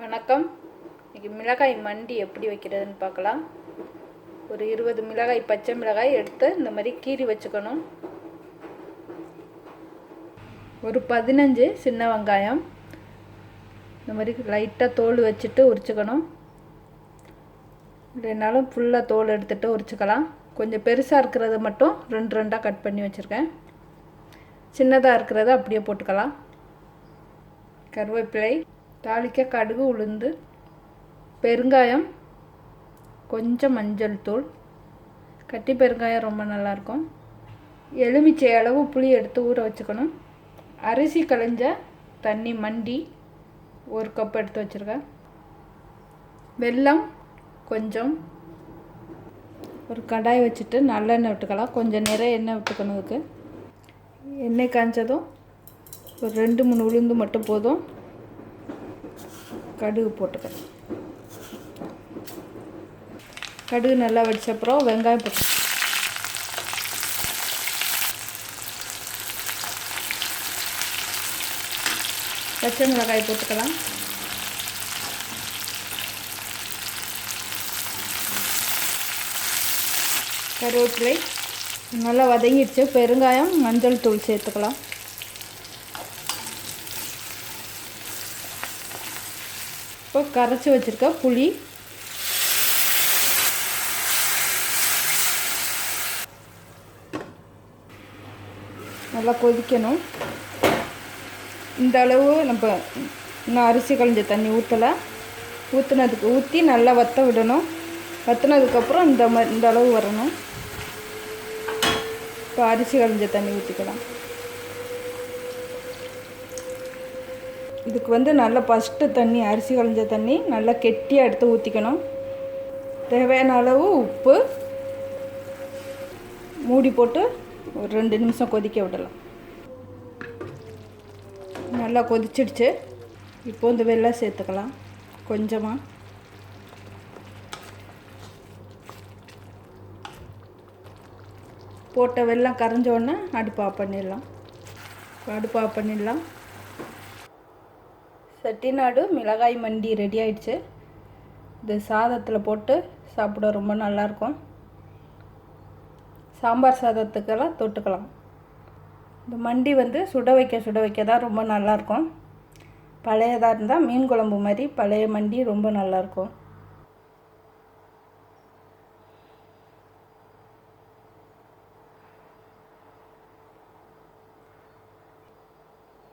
வணக்கம். இன்றைக்கி மிளகாய் மண்டி எப்படி வைக்கிறதுன்னு பார்க்கலாம். ஒரு 20 மிளகாய், பச்சை மிளகாய் எடுத்து இந்த மாதிரி கீறி வச்சுக்கணும். ஒரு 15 சின்ன வெங்காயம் இந்த மாதிரி லைட்டாக தோல் வச்சுட்டு உரிச்சுக்கணும். இல்லைனாலும் ஃபுல்லாக தோல் எடுத்துகிட்டு உரிச்சுக்கலாம். கொஞ்சம் பெருசாக இருக்கிறத மட்டும் ரெண்டு ரெண்டாக கட் பண்ணி வச்சுருக்கேன். சின்னதாக இருக்கிறத அப்படியே போட்டுக்கலாம். கருவேப்பிலை, தாளிக்க கடுகு, உளுந்து, பெருங்காயம், கொஞ்சம் மஞ்சள் தூள், கட்டி பெருங்காயம் ரொம்ப நல்லாயிருக்கும். எலுமிச்சை அளவு புளி எடுத்து ஊற வச்சுக்கணும். அரிசி களைஞ்ச தண்ணி மண்டி 1 கப் எடுத்து வச்சுருக்கேன். வெல்லம் கொஞ்சம். ஒரு கடாய் வச்சுட்டு நல்லெண்ணெய் விட்டுக்கலாம். கொஞ்சம் நிறைய எண்ணெய் விட்டுக்கணும். இதுக்கு எண்ணெய் காய்ச்சதும் ஒரு 2-3 உளுந்து மட்டும் போதும். கடுகு போட்டுக்கலாம். கடுகு நல்லா வெடிச்ச அப்புறம் வெங்காயம் போட்டு, பச்சை மிளகாய் போட்டுக்கலாம். கருவேப்பிலை நல்லா வதங்கிடுச்சு. பெருங்காயம், மஞ்சள் தூள் சேர்த்துக்கலாம். இப்போ கரைச்சி வச்சுருக்க புளி, நல்லா கொதிக்கணும். இந்த அளவு நம்ம இன்னும் அரிசி களைஞ்ச தண்ணி ஊற்றலை. ஊற்றி நல்லா வற்ற விடணும். வற்றினதுக்கப்புறம் இந்த அளவு வரணும். இப்போ அரிசி களைஞ்ச தண்ணி ஊற்றிக்கலாம். இதுக்கு நல்லா ஃபஸ்ட்டு தண்ணி, அரிசி களைஞ்ச தண்ணி நல்லா கெட்டியாக எடுத்து ஊற்றிக்கணும். தேவையான அளவு உப்பு, மூடி போட்டு ஒரு 2 நிமிஷம் கொதிக்க விடலாம். நல்லா கொதிச்சிடுச்சு. இப்போ இந்த வெல்லம் சேர்த்துக்கலாம் கொஞ்சமாக. போட்ட வெல்லம் கரைஞ்ச உடனே அடுப்பு ஆஃப் பண்ணிடலாம். செட்டிநாடு மிளகாய் மண்டி ரெடி ஆயிடுச்சு. இது சாதத்தில் போட்டு சாப்பிட ரொம்ப நல்லாயிருக்கும். சாம்பார் சாதத்துக்கெல்லாம் தொட்டுக்கலாம். இந்த மண்டி சுட வைக்க தான் ரொம்ப நல்லாயிருக்கும். பழையதாக இருந்தால் மீன் குழம்பு மாதிரி பழைய மண்டி ரொம்ப நல்லாயிருக்கும்.